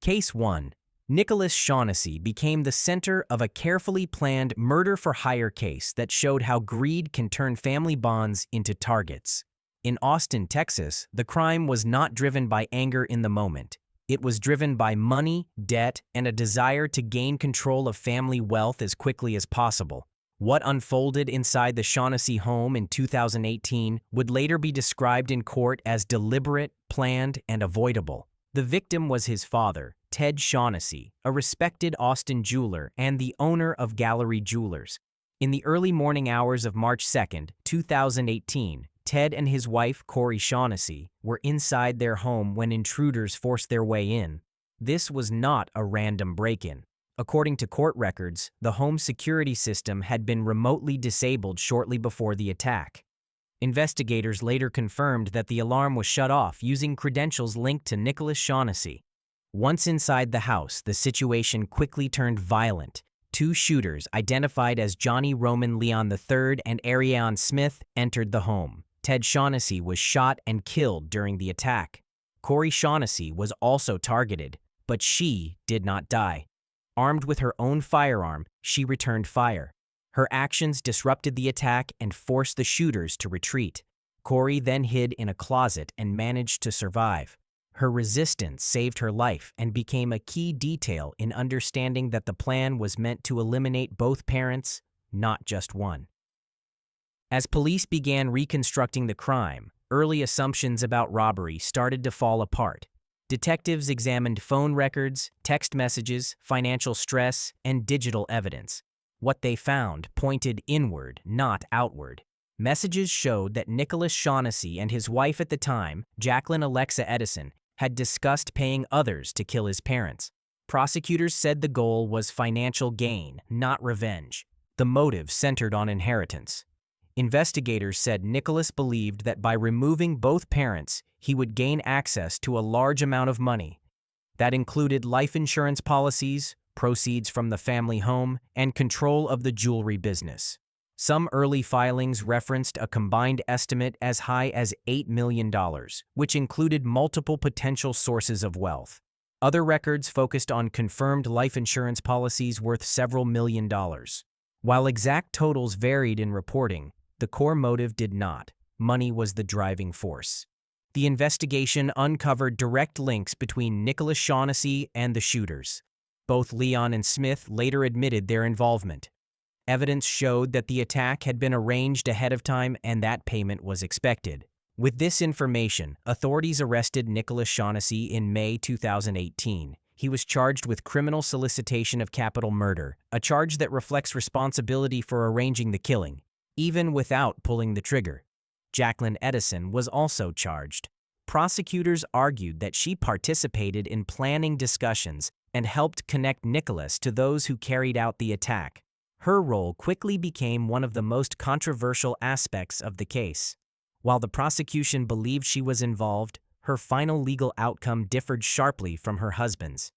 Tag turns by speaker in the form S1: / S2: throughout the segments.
S1: Case 1. Nicholas Shaughnessy became the center of a carefully planned murder-for-hire case that showed how greed can turn family bonds into targets. In Austin, Texas, the crime was not driven by anger in the moment. It was driven by money, debt, and a desire to gain control of family wealth as quickly as possible. What unfolded inside the Shaughnessy home in 2018 would later be described in court as deliberate, planned, and avoidable. The victim was his father, Ted Shaughnessy, a respected Austin jeweler and the owner of Gallery Jewelers. In the early morning hours of March 2, 2018, Ted and his wife, Corey Shaughnessy, were inside their home when intruders forced their way in. This was not a random break-in. According to court records, the home security system had been remotely disabled shortly before the attack. Investigators later confirmed that the alarm was shut off using credentials linked to Nicholas Shaughnessy. Once inside the house, the situation quickly turned violent. Two shooters, identified as Johnny Roman Leon III and Ariane Smith, entered the home. Ted Shaughnessy was shot and killed during the attack. Corey Shaughnessy was also targeted, but she did not die. Armed with her own firearm, she returned fire. Her actions disrupted the attack and forced the shooters to retreat. Corey then hid in a closet and managed to survive. Her resistance saved her life and became a key detail in understanding that the plan was meant to eliminate both parents, not just one. As police began reconstructing the crime, early assumptions about robbery started to fall apart. Detectives examined phone records, text messages, financial stress, and digital evidence. What they found pointed inward, not outward. Messages showed that Nicholas Shaughnessy and his wife at the time, Jacqueline Alexa Edison, had discussed paying others to kill his parents. Prosecutors said the goal was financial gain, not revenge. The motive centered on inheritance. Investigators said Nicholas believed that by removing both parents, he would gain access to a large amount of money. That included life insurance policies, proceeds from the family home, and control of the jewelry business. Some early filings referenced a combined estimate as high as $8 million, which included multiple potential sources of wealth. Other records focused on confirmed life insurance policies worth several $million. While exact totals varied in reporting, the core motive did not. Money was the driving force. The investigation uncovered direct links between Nicholas Shaughnessy and the shooters. Both Leon and Smith later admitted their involvement. Evidence showed that the attack had been arranged ahead of time and that payment was expected. With this information, authorities arrested Nicholas Shaughnessy in May 2018. He was charged with criminal solicitation of capital murder, a charge that reflects responsibility for arranging the killing, even without pulling the trigger. Jacqueline Edison was also charged. Prosecutors argued that she participated in planning discussions and helped connect Nicholas to those who carried out the attack. Her role quickly became one of the most controversial aspects of the case. While the prosecution believed she was involved, her final legal outcome differed sharply from her husband's.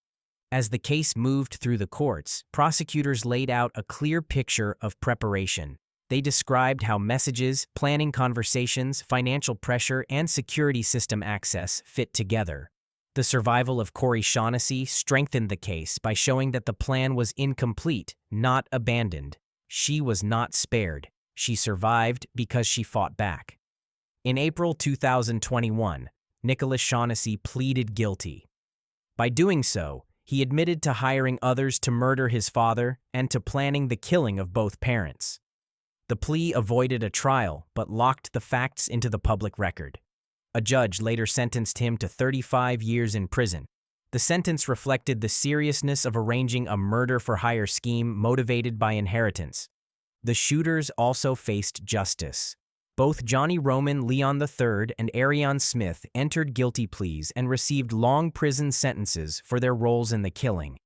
S1: As the case moved through the courts, prosecutors laid out a clear picture of preparation. They described how messages, planning conversations, financial pressure, and security system access fit together. The survival of Corey Shaughnessy strengthened the case by showing that the plan was incomplete, not abandoned. She was not spared. She survived because she fought back. In April 2021, Nicholas Shaughnessy pleaded guilty. By doing so, he admitted to hiring others to murder his father and to planning the killing of both parents. The plea avoided a trial but locked the facts into the public record. A judge later sentenced him to 35 years in prison. The sentence reflected the seriousness of arranging a murder-for-hire scheme motivated by inheritance. The shooters also faced justice. Both Johnny Roman Leon III and Ariane Smith entered guilty pleas and received long prison sentences for their roles in the killing.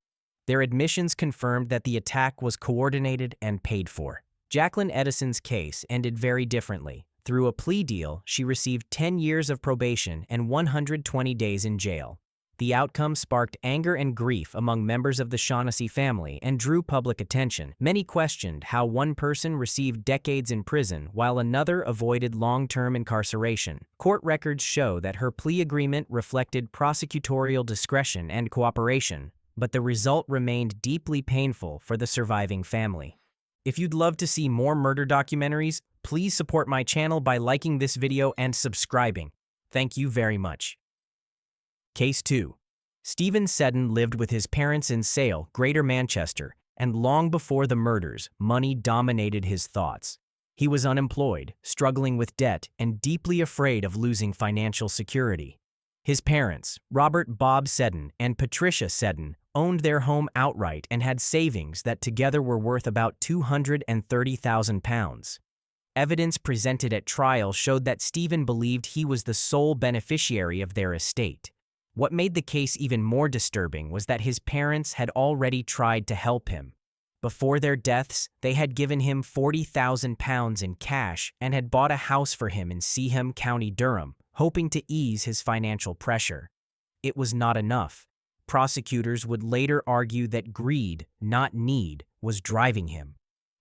S1: Their admissions confirmed that the attack was coordinated and paid for. Jacqueline Edison's case ended very differently. Through a plea deal, she received 10 years of probation and 120 days in jail. The outcome sparked anger and grief among members of the Shaughnessy family and drew public attention. Many questioned how one person received decades in prison while another avoided long-term incarceration. Court records show that her plea agreement reflected prosecutorial discretion and cooperation, but the result remained deeply painful for the surviving family. If you'd love to see more murder documentaries, please support my channel by liking this video and subscribing. Thank you very much. Case 2. Stephen Seddon lived with his parents in Sale, Greater Manchester, and long before the murders, money dominated his thoughts. He was unemployed, struggling with debt, and deeply afraid of losing financial security. His parents, Robert Bob Seddon and Patricia Seddon, owned their home outright and had savings that together were worth about £230,000. Evidence presented at trial showed that Stephen believed he was the sole beneficiary of their estate. What made the case even more disturbing was that his parents had already tried to help him. Before their deaths, they had given him £40,000 in cash and had bought a house for him in Seaham, County Durham, hoping to ease his financial pressure. It was not enough. Prosecutors would later argue that greed, not need, was driving him.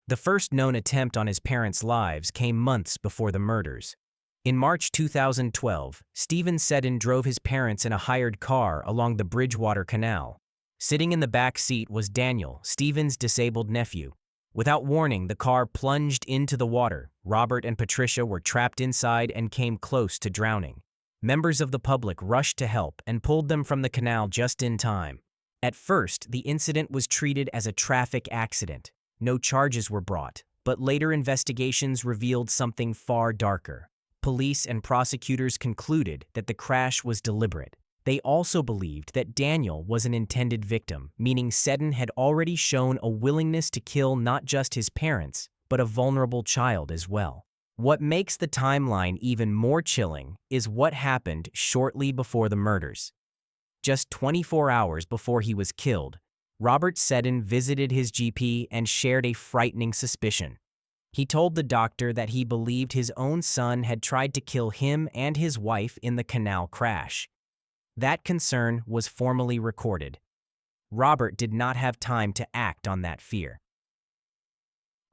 S1: The first known attempt on his parents' lives came months before the murders. In March 2012, Stephen Seddon drove his parents in a hired car along the Bridgewater Canal. Sitting in the back seat was Daniel, Stephen's disabled nephew. Without warning, the car plunged into the water. Robert and Patricia were trapped inside and came close to drowning. Members of the public rushed to help and pulled them from the canal just in time. At first, the incident was treated as a traffic accident. No charges were brought, but later investigations revealed something far darker. Police and prosecutors concluded that the crash was deliberate. They also believed that Daniel was an intended victim, meaning Seddon had already shown a willingness to kill not just his parents, but a vulnerable child as well. What makes the timeline even more chilling is what happened shortly before the murders. Just 24 hours before he was killed, Robert Seddon visited his GP and shared a frightening suspicion. He told the doctor that he believed his own son had tried to kill him and his wife in the canal crash. That concern was formally recorded. Robert did not have time to act on that fear.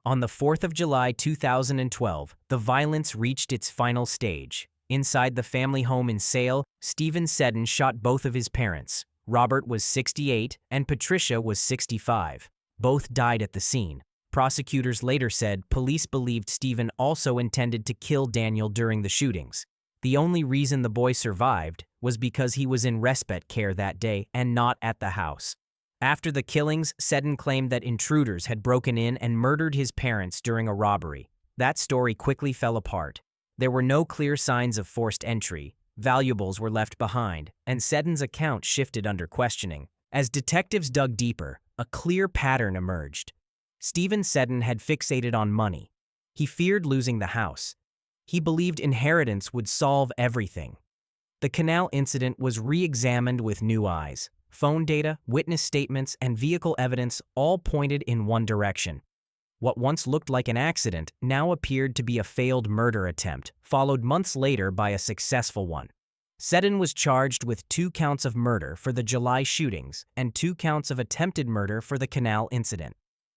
S1: On the 4th of July 2012, the violence reached its final stage. Inside the family home in Sale, Stephen Seddon shot both of his parents. Robert was 68 and Patricia was 65. Both died at the scene. Prosecutors later said police believed Stephen also intended to kill Daniel during the shootings. The only reason the boy survived was because he was in respite care that day and not at the house. After the killings, Seddon claimed that intruders had broken in and murdered his parents during a robbery. That story quickly fell apart. There were no clear signs of forced entry, valuables were left behind, and Seddon's account shifted under questioning. As detectives dug deeper, a clear pattern emerged. Stephen Seddon had fixated on money. He feared losing the house. He believed inheritance would solve everything. The canal incident was re-examined with new eyes. Phone data, witness statements, and vehicle evidence all pointed in one direction. What once looked like an accident now appeared to be a failed murder attempt, followed months later by a successful one. Seddon was charged with 2 counts of murder for the July shootings and 2 counts of attempted murder for the canal incident.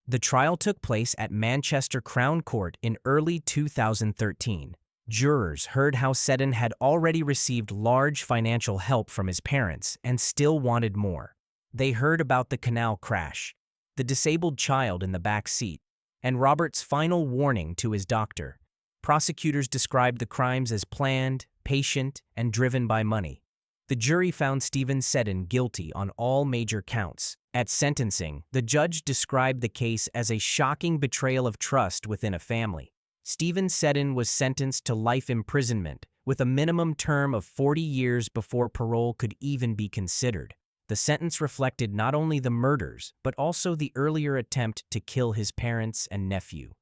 S1: The trial took place at Manchester Crown Court in early 2013. Jurors heard how Seddon had already received large financial help from his parents and still wanted more. They heard about the canal crash, the disabled child in the back seat, and Robert's final warning to his doctor. Prosecutors described the crimes as planned, patient, and driven by money. The jury found Stephen Seddon guilty on all major counts. At sentencing, the judge described the case as a shocking betrayal of trust within a family. Stephen Seddon was sentenced to life imprisonment, with a minimum term of 40 years before parole could even be considered. The sentence reflected not only the murders, but also the earlier attempt to kill his parents and nephew.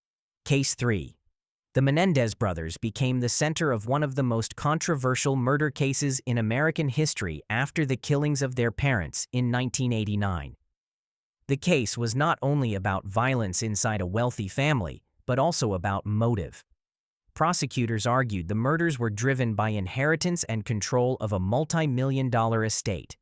S1: Case 3. The Menendez brothers became the center of one of the most controversial murder cases in American history after the killings of their parents in 1989. The case was not only about violence inside a wealthy family, but also about motive. Prosecutors argued the murders were driven by inheritance and control of a multi-million-dollar estate.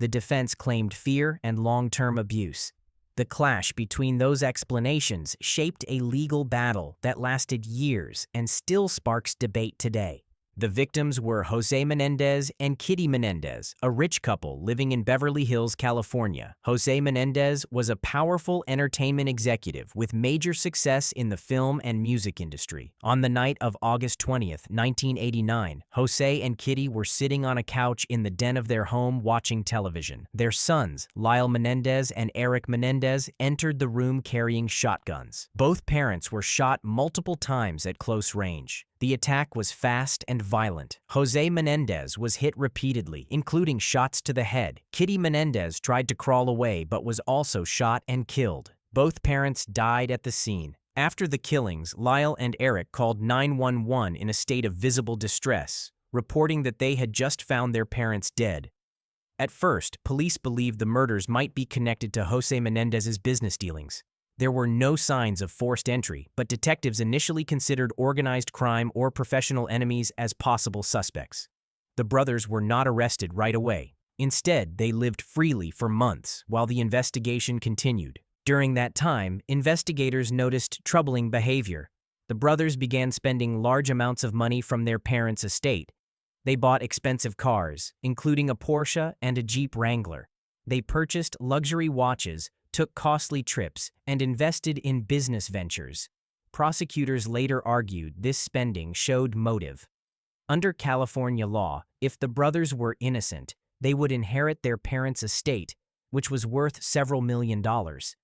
S1: The defense claimed fear and long-term abuse. The clash between those explanations shaped a legal battle that lasted years and still sparks debate today. The victims were Jose Menendez and Kitty Menendez, a rich couple living in Beverly Hills, California. Jose Menendez was a powerful entertainment executive with major success in the film and music industry. On the night of August 20th, 1989, Jose and Kitty were sitting on a couch in the den of their home watching television. Their sons, Lyle Menendez and Eric Menendez, entered the room carrying shotguns. Both parents were shot multiple times at close range. The attack was fast and violent. Jose Menendez was hit repeatedly, including shots to the head. Kitty Menendez tried to crawl away but was also shot and killed. Both parents died at the scene. After the killings, Lyle and Eric called 911 in a state of visible distress, reporting that they had just found their parents dead. At first, police believed the murders might be connected to Jose Menendez's business dealings. There were no signs of forced entry, but detectives initially considered organized crime or professional enemies as possible suspects. The brothers were not arrested right away. Instead, they lived freely for months while the investigation continued. During that time, investigators noticed troubling behavior. The brothers began spending large amounts of money from their parents' estate. They bought expensive cars, including a Porsche and a Jeep Wrangler. They purchased luxury watches, took costly trips, and invested in business ventures. Prosecutors later argued this spending showed motive. Under California law, if the brothers were innocent, they would inherit their parents' estate, which was worth several $1,000,000.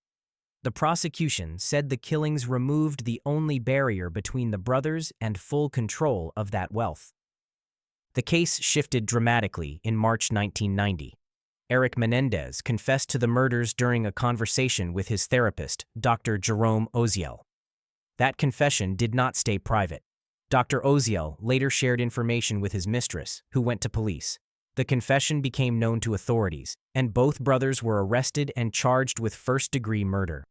S1: The prosecution said the killings removed the only barrier between the brothers and full control of that wealth. The case shifted dramatically in March 1990. Eric Menendez confessed to the murders during a conversation with his therapist, Dr. Jerome Oziel. That confession did not stay private. Dr. Oziel later shared information with his mistress, who went to police. The confession became known to authorities, and both brothers were arrested and charged with first-degree murder.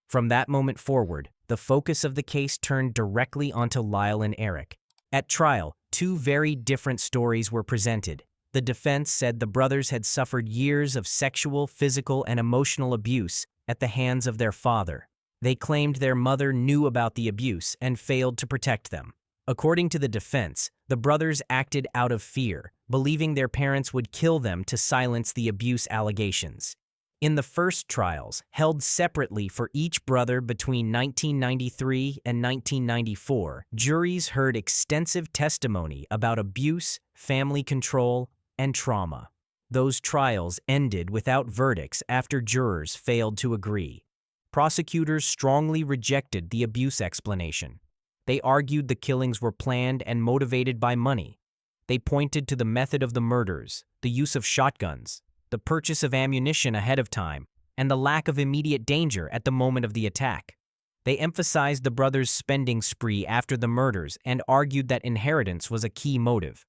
S1: From that moment forward, the focus of the case turned directly onto Lyle and Eric. At trial, two very different stories were presented. The defense said the brothers had suffered years of sexual, physical, and emotional abuse at the hands of their father. They claimed their mother knew about the abuse and failed to protect them. According to the defense, the brothers acted out of fear, believing their parents would kill them to silence the abuse allegations. In the first trials, held separately for each brother between 1993 and 1994, juries heard extensive testimony about abuse, family control, and trauma. Those trials ended without verdicts after jurors failed to agree. Prosecutors strongly rejected the abuse explanation. They argued the killings were planned and motivated by money. They pointed to the method of the murders, the use of shotguns, the purchase of ammunition ahead of time, and the lack of immediate danger at the moment of the attack. They emphasized the brothers' spending spree after the murders and argued that inheritance was a key motive.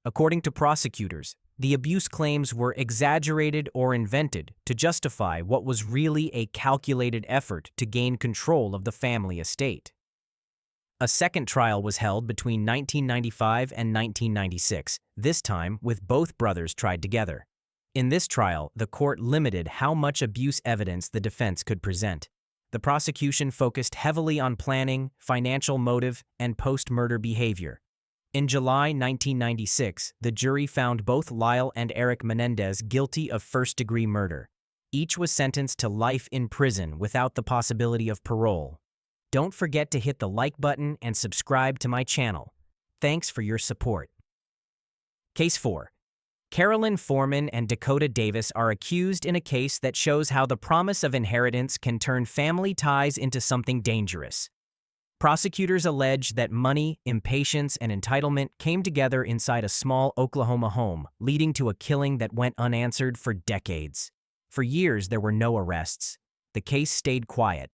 S1: According to prosecutors, the abuse claims were exaggerated or invented to justify what was really a calculated effort to gain control of the family estate. A second trial was held between 1995 and 1996, this time with both brothers tried together. In this trial, the court limited how much abuse evidence the defense could present. The prosecution focused heavily on planning, financial motive, and post-murder behavior. In July 1996, the jury found both Lyle and Eric Menendez guilty of first-degree murder. Each was sentenced to life in prison without the possibility of parole. Don't forget to hit the like button and subscribe to my channel. Thanks for your support. Case 4. Carolyn Foreman and Dakota Davis are accused in a case that shows how the promise of inheritance can turn family ties into something dangerous. Prosecutors allege that money, impatience, and entitlement came together inside a small Oklahoma home, leading to a killing that went unanswered for decades. For years, there were no arrests. The case stayed quiet.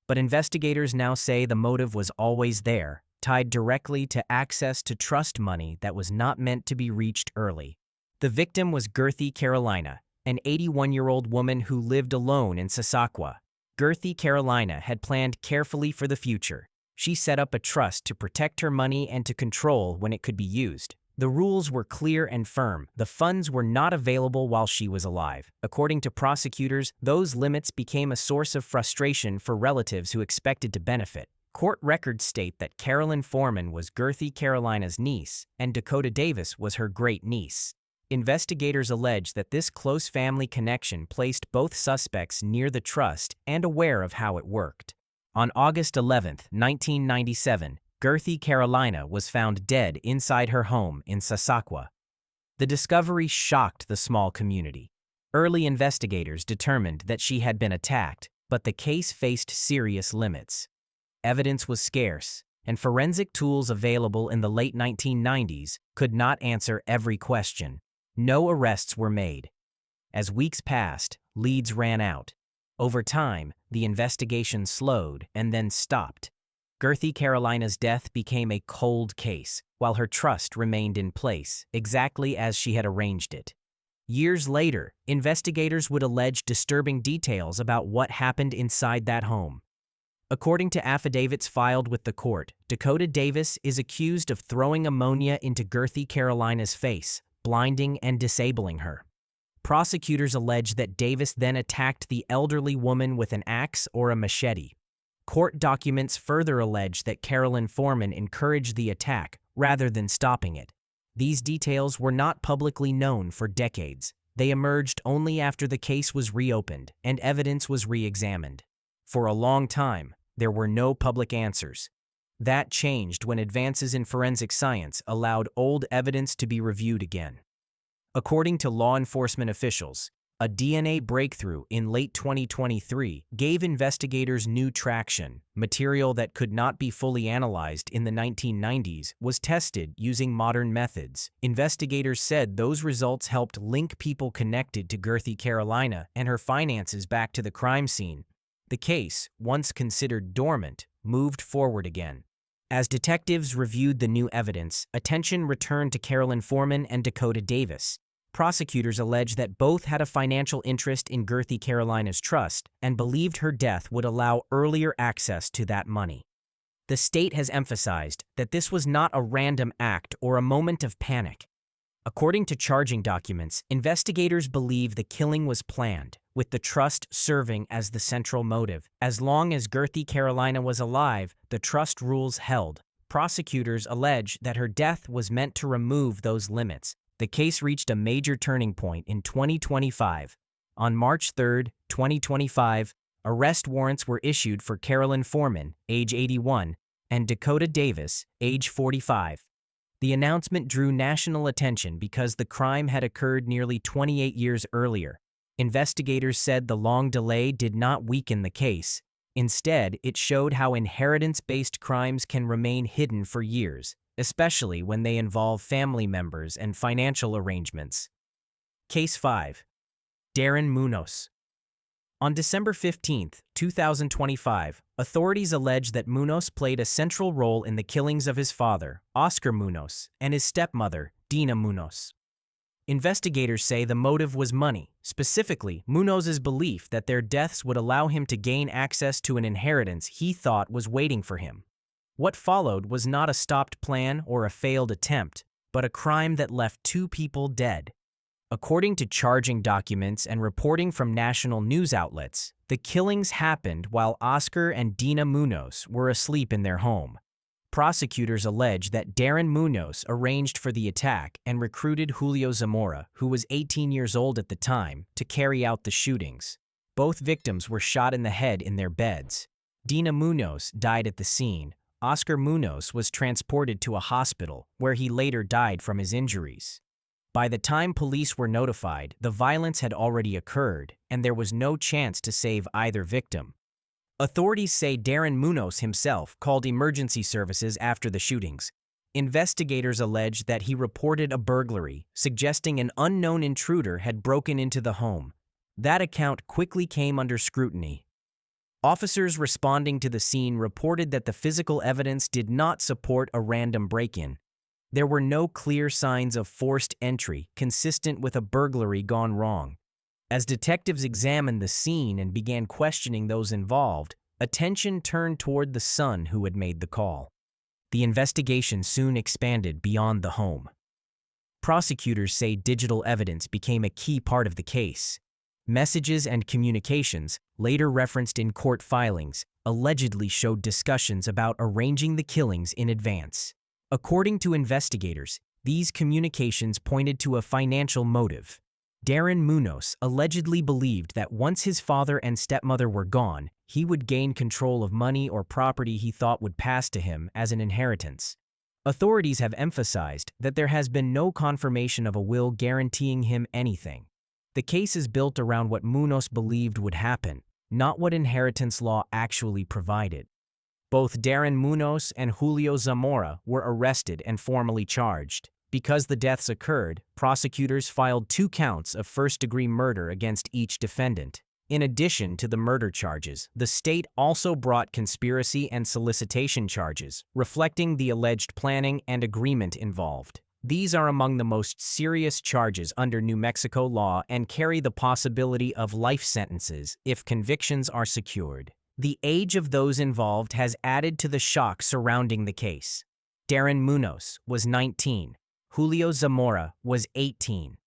S1: But investigators now say the motive was always there, tied directly to access to trust money that was not meant to be reached early. The victim was Gerthy Carolina, an 81-year-old woman who lived alone in Sasakwa. Gerthy Carolina had planned carefully for the future. She set up a trust to protect her money and to control when it could be used. The rules were clear and firm. The funds were not available while she was alive. According to prosecutors, those limits became a source of frustration for relatives who expected to benefit. Court records state that Carolyn Foreman was Gerthy Carolina's niece, and Dakota Davis was her great-niece. Investigators allege that this close family connection placed both suspects near the trust and aware of how it worked. On August 11, 1997, Gerthy Carolina was found dead inside her home in Sasakwa. The discovery shocked the small community. Early investigators determined that she had been attacked, but the case faced serious limits. Evidence was scarce, and forensic tools available in the late 1990s could not answer every question. No arrests were made. As weeks passed, leads ran out. Over time, the investigation slowed and then stopped. Gerthy Carolina's death became a cold case, while her trust remained in place, exactly as she had arranged it. Years later, investigators would allege disturbing details about what happened inside that home. According to affidavits filed with the court, Dakota Davis is accused of throwing ammonia into Gerthy Carolina's face, blinding and disabling her. Prosecutors allege that Davis then attacked the elderly woman with an axe or a machete. Court documents further allege that Carolyn Foreman encouraged the attack rather than stopping it. These details were not publicly known for decades. They emerged only after the case was reopened and evidence was re-examined. For a long time, there were no public answers. That changed when advances in forensic science allowed old evidence to be reviewed again. According to law enforcement officials, a DNA breakthrough in late 2023 gave investigators new traction. Material that could not be fully analyzed in the 1990s was tested using modern methods. Investigators said those results helped link people connected to Gerthy Carolina and her finances back to the crime scene. The case, once considered dormant, moved forward again. As detectives reviewed the new evidence, attention returned to Carolyn Foreman and Dakota Davis. Prosecutors allege that both had a financial interest in Gerthy Carolina's trust and believed her death would allow earlier access to that money. The state has emphasized that this was not a random act or a moment of panic. According to charging documents, investigators believe the killing was planned, with the trust serving as the central motive. As long as Gerthy Carolina was alive, the trust rules held. Prosecutors allege that her death was meant to remove those limits. The case reached a major turning point in 2025. On March 3, 2025, arrest warrants were issued for Carolyn Foreman, age 81, and Dakota Davis, age 45. The announcement drew national attention because the crime had occurred nearly 28 years earlier. Investigators said the long delay did not weaken the case. Instead, it showed how inheritance-based crimes can remain hidden for years, especially when they involve family members and financial arrangements. Case 5. Darren Munos. On December 15, 2025, authorities allege that Munos played a central role in the killings of his father, Oscar Munos, and his stepmother, Dina Munos. Investigators say the motive was money, specifically Munos's belief that their deaths would allow him to gain access to an inheritance he thought was waiting for him. What followed was not a stopped plan or a failed attempt, but a crime that left two people dead. According to charging documents and reporting from national news outlets, the killings happened while Oscar and Dina Munos were asleep in their home. Prosecutors allege that Darren Munos arranged for the attack and recruited Julio Zamora, who was 18 years old at the time, to carry out the shootings. Both victims were shot in the head in their beds. Dina Munos died at the scene. Oscar Munos was transported to a hospital, where he later died from his injuries. By the time police were notified, the violence had already occurred, and there was no chance to save either victim. Authorities say Darren Munos himself called emergency services after the shootings. Investigators allege that he reported a burglary, suggesting an unknown intruder had broken into the home. That account quickly came under scrutiny. Officers responding to the scene reported that the physical evidence did not support a random break-in. There were no clear signs of forced entry, consistent with a burglary gone wrong. As detectives examined the scene and began questioning those involved, attention turned toward the son who had made the call. The investigation soon expanded beyond the home. Prosecutors say digital evidence became a key part of the case. Messages and communications, later referenced in court filings, allegedly showed discussions about arranging the killings in advance. According to investigators, these communications pointed to a financial motive. Darren Munos allegedly believed that once his father and stepmother were gone, he would gain control of money or property he thought would pass to him as an inheritance. Authorities have emphasized that there has been no confirmation of a will guaranteeing him anything. The case is built around what Munos believed would happen, not what inheritance law actually provided. Both Darren Munos and Julio Zamora were arrested and formally charged. Because the deaths occurred, prosecutors filed 2 counts of first-degree murder against each defendant. In addition to the murder charges, the state also brought conspiracy and solicitation charges, reflecting the alleged planning and agreement involved. These are among the most serious charges under New Mexico law and carry the possibility of life sentences if convictions are secured. The age of those involved has added to the shock surrounding the case. Darren Munos was 19. Julio Zamora was 18.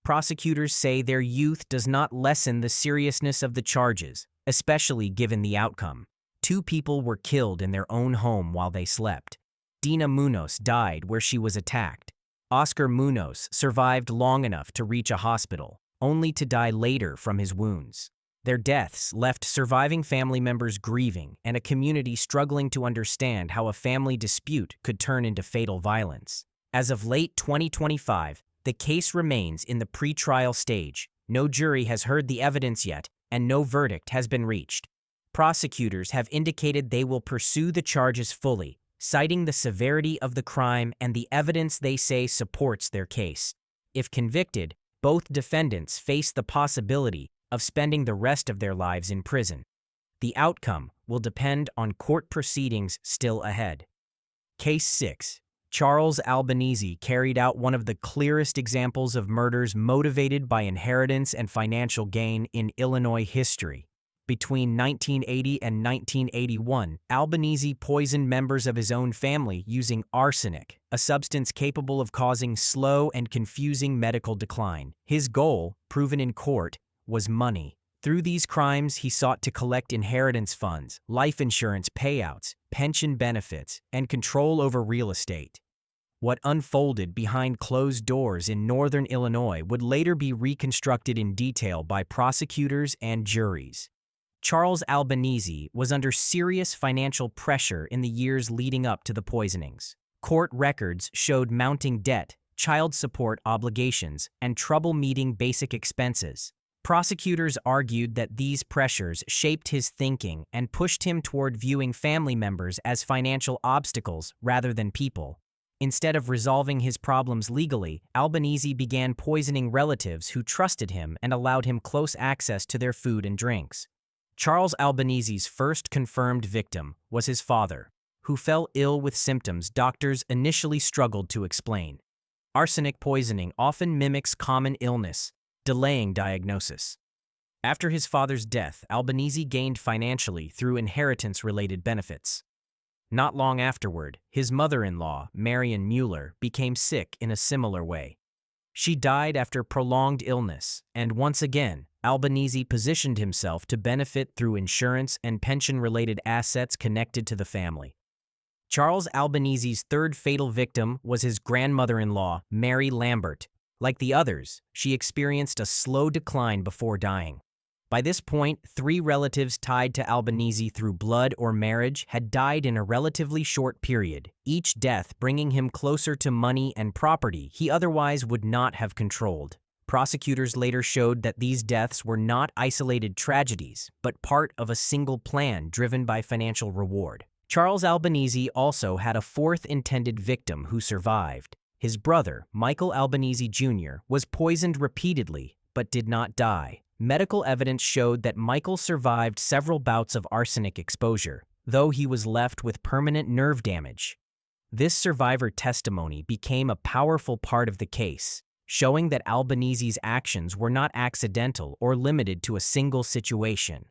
S1: Prosecutors say their youth does not lessen the seriousness of the charges, especially given the outcome. 2 people were killed in their own home while they slept. Dina Munos died where she was attacked. Oscar Munos survived long enough to reach a hospital, only to die later from his wounds. Their deaths left surviving family members grieving and a community struggling to understand how a family dispute could turn into fatal violence. As of late 2025, the case remains in the pre-trial stage. No jury has heard the evidence yet, and no verdict has been reached. Prosecutors have indicated they will pursue the charges fully, citing the severity of the crime and the evidence they say supports their case. If convicted, both defendants face the possibility of spending the rest of their lives in prison. The outcome will depend on court proceedings still ahead. Case 6. Charles Albanese carried out one of the clearest examples of murders motivated by inheritance and financial gain in Illinois history. Between 1980 and 1981, Albanese poisoned members of his own family using arsenic, a substance capable of causing slow and confusing medical decline. His goal, proven in court, was money. Through these crimes, he sought to collect inheritance funds, life insurance payouts, pension benefits, and control over real estate. What unfolded behind closed doors in northern Illinois would later be reconstructed in detail by prosecutors and juries. Charles Albanese was under serious financial pressure in the years leading up to the poisonings. Court records showed mounting debt, child support obligations, and trouble meeting basic expenses. Prosecutors argued that these pressures shaped his thinking and pushed him toward viewing family members as financial obstacles rather than people. Instead of resolving his problems legally, Albanese began poisoning relatives who trusted him and allowed him close access to their food and drinks. Charles Albanese's first confirmed victim was his father, who fell ill with symptoms doctors initially struggled to explain. Arsenic poisoning often mimics common illness, delaying diagnosis. After his father's death, Albanese gained financially through inheritance-related benefits. Not long afterward, his mother-in-law, Marion Mueller, became sick in a similar way. She died after prolonged illness, and once again, Albanese positioned himself to benefit through insurance and pension-related assets connected to the family. Charles Albanese's third fatal victim was his grandmother-in-law, Mary Lambert. Like the others, she experienced a slow decline before dying. By this point, 3 relatives tied to Albanese through blood or marriage had died in a relatively short period, each death bringing him closer to money and property he otherwise would not have controlled. Prosecutors later showed that these deaths were not isolated tragedies, but part of a single plan driven by financial reward. Charles Albanese also had a 4th intended victim who survived. His brother, Michael Albanese Jr., was poisoned repeatedly, but did not die. Medical evidence showed that Michael survived several bouts of arsenic exposure, though he was left with permanent nerve damage. This survivor testimony became a powerful part of the case, showing that Albanese's actions were not accidental or limited to a single situation.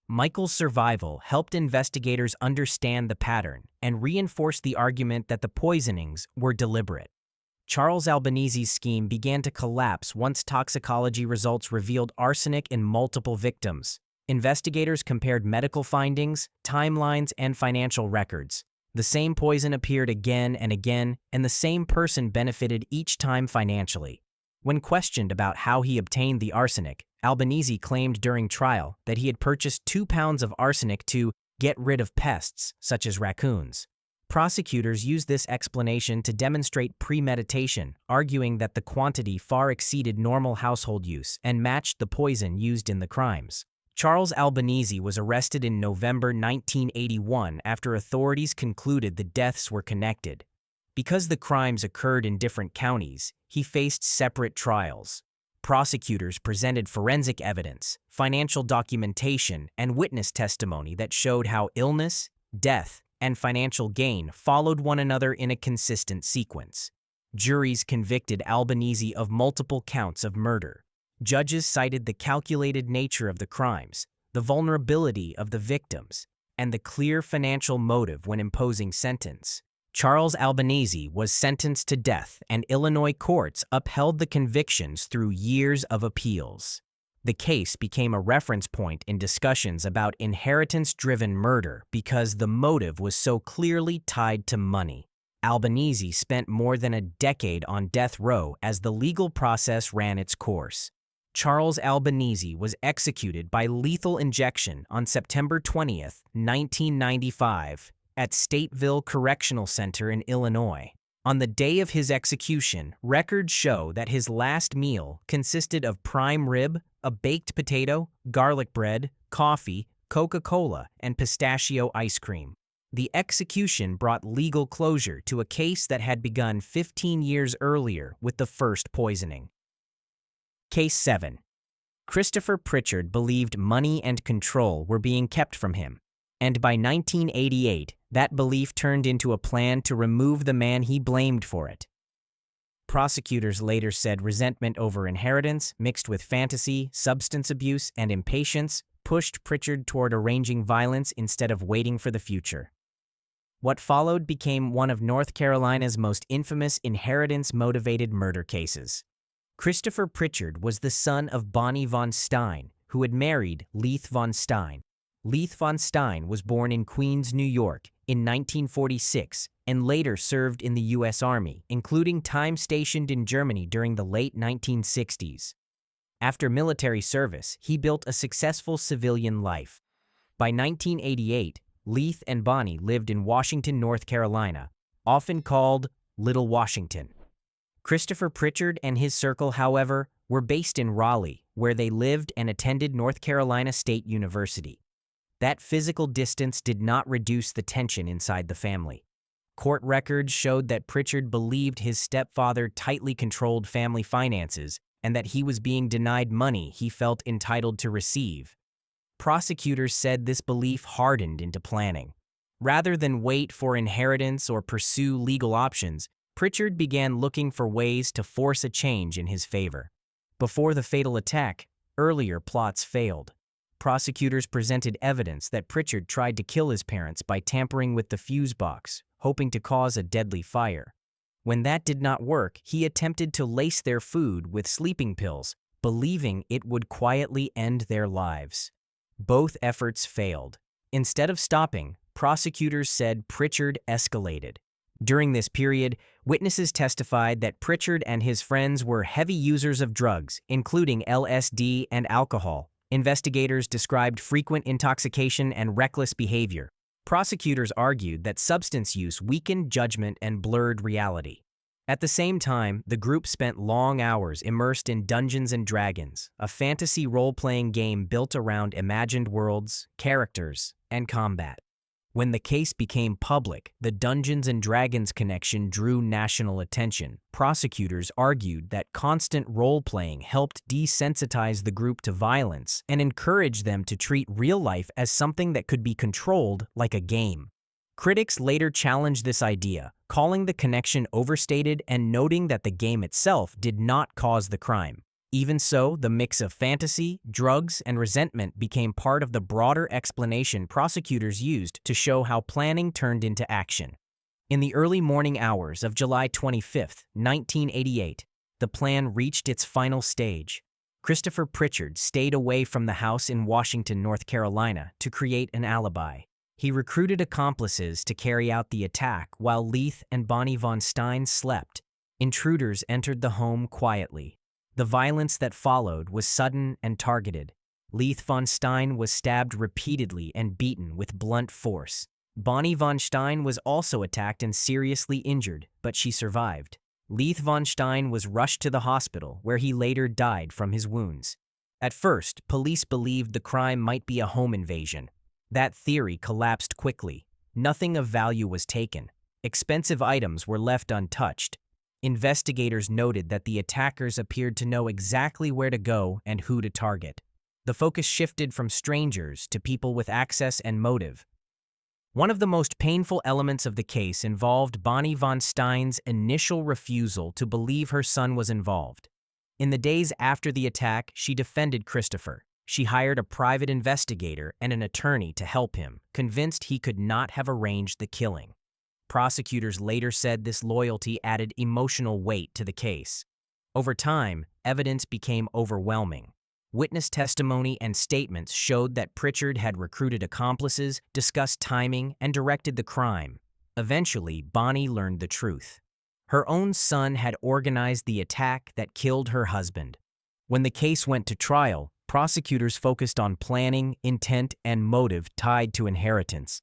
S1: Michael's survival helped investigators understand the pattern and reinforced the argument that the poisonings were deliberate. Charles Albanese's scheme began to collapse once toxicology results revealed arsenic in multiple victims. Investigators compared medical findings, timelines, and financial records. The same poison appeared again and again, and the same person benefited each time financially. When questioned about how he obtained the arsenic, Albanese claimed during trial that he had purchased 2 pounds of arsenic to get rid of pests, such as raccoons. Prosecutors used this explanation to demonstrate premeditation, arguing that the quantity far exceeded normal household use and matched the poison used in the crimes. Charles Albanese was arrested in November 1981 after authorities concluded the deaths were connected. Because the crimes occurred in different counties, he faced separate trials. Prosecutors presented forensic evidence, financial documentation, and witness testimony that showed how illness, death, and financial gain followed one another in a consistent sequence. Juries convicted Albanese of multiple counts of murder. Judges cited the calculated nature of the crimes, the vulnerability of the victims, and the clear financial motive when imposing sentence. Charles Albanese was sentenced to death, and Illinois courts upheld the convictions through years of appeals. The case became a reference point in discussions about inheritance-driven murder because the motive was so clearly tied to money. Albanese spent more than a decade on death row as the legal process ran its course. Charles Albanese was executed by lethal injection on September 20, 1995, at Stateville Correctional Center in Illinois. On the day of his execution, records show that his last meal consisted of prime rib, a baked potato, garlic bread, coffee, Coca-Cola, and pistachio ice cream. The execution brought legal closure to a case that had begun 15 years earlier with the first poisoning. Case 7. Christopher Pritchard believed money and control were being kept from him, and by 1988, that belief turned into a plan to remove the man he blamed for it. Prosecutors later said resentment over inheritance, mixed with fantasy, substance abuse, and impatience, pushed Pritchard toward arranging violence instead of waiting for the future. What followed became one of North Carolina's most infamous inheritance-motivated murder cases. Christopher Pritchard was the son of Bonnie von Stein, who had married Leith von Stein. Leith von Stein was born in Queens, New York, in 1946 and later served in the U.S. Army, including time stationed in Germany during the late 1960s. After military service, he built a successful civilian life. By 1988, Leith and Bonnie lived in Washington, North Carolina, often called Little Washington. Christopher Pritchard and his circle, however, were based in Raleigh, where they lived and attended North Carolina State University. That physical distance did not reduce the tension inside the family. Court records showed that Pritchard believed his stepfather tightly controlled family finances and that he was being denied money he felt entitled to receive. Prosecutors said this belief hardened into planning. Rather than wait for inheritance or pursue legal options, Pritchard began looking for ways to force a change in his favor. Before the fatal attack, earlier plots failed. Prosecutors presented evidence that Pritchard tried to kill his parents by tampering with the fuse box, hoping to cause a deadly fire. When that did not work, he attempted to lace their food with sleeping pills, believing it would quietly end their lives. Both efforts failed. Instead of stopping, prosecutors said Pritchard escalated. During this period, witnesses testified that Pritchard and his friends were heavy users of drugs, including LSD and alcohol. Investigators described frequent intoxication and reckless behavior. Prosecutors argued that substance use weakened judgment and blurred reality. At the same time, the group spent long hours immersed in Dungeons & Dragons, a fantasy role-playing game built around imagined worlds, characters, and combat. When the case became public, the Dungeons & Dragons connection drew national attention. Prosecutors argued that constant role-playing helped desensitize the group to violence and encouraged them to treat real life as something that could be controlled like a game. Critics later challenged this idea, calling the connection overstated and noting that the game itself did not cause the crime. Even so, the mix of fantasy, drugs, and resentment became part of the broader explanation prosecutors used to show how planning turned into action. In the early morning hours of July 25, 1988, the plan reached its final stage. Christopher Pritchard stayed away from the house in Washington, North Carolina, to create an alibi. He recruited accomplices to carry out the attack while Leith and Bonnie von Stein slept. Intruders entered the home quietly. The violence that followed was sudden and targeted. Leith von Stein was stabbed repeatedly and beaten with blunt force. Bonnie von Stein was also attacked and seriously injured, but she survived. Leith von Stein was rushed to the hospital, where he later died from his wounds. At first, police believed the crime might be a home invasion. That theory collapsed quickly. Nothing of value was taken. Expensive items were left untouched. Investigators noted that the attackers appeared to know exactly where to go and who to target. The focus shifted from strangers to people with access and motive. One of the most painful elements of the case involved Bonnie von Stein's initial refusal to believe her son was involved. In the days after the attack, she defended Christopher. She hired a private investigator and an attorney to help him, convinced he could not have arranged the killing. Prosecutors later said this loyalty added emotional weight to the case. Over time, evidence became overwhelming. Witness testimony and statements showed that Pritchard had recruited accomplices, discussed timing, and directed the crime. Eventually, Bonnie learned the truth. Her own son had organized the attack that killed her husband. When the case went to trial, prosecutors focused on planning, intent, and motive tied to inheritance.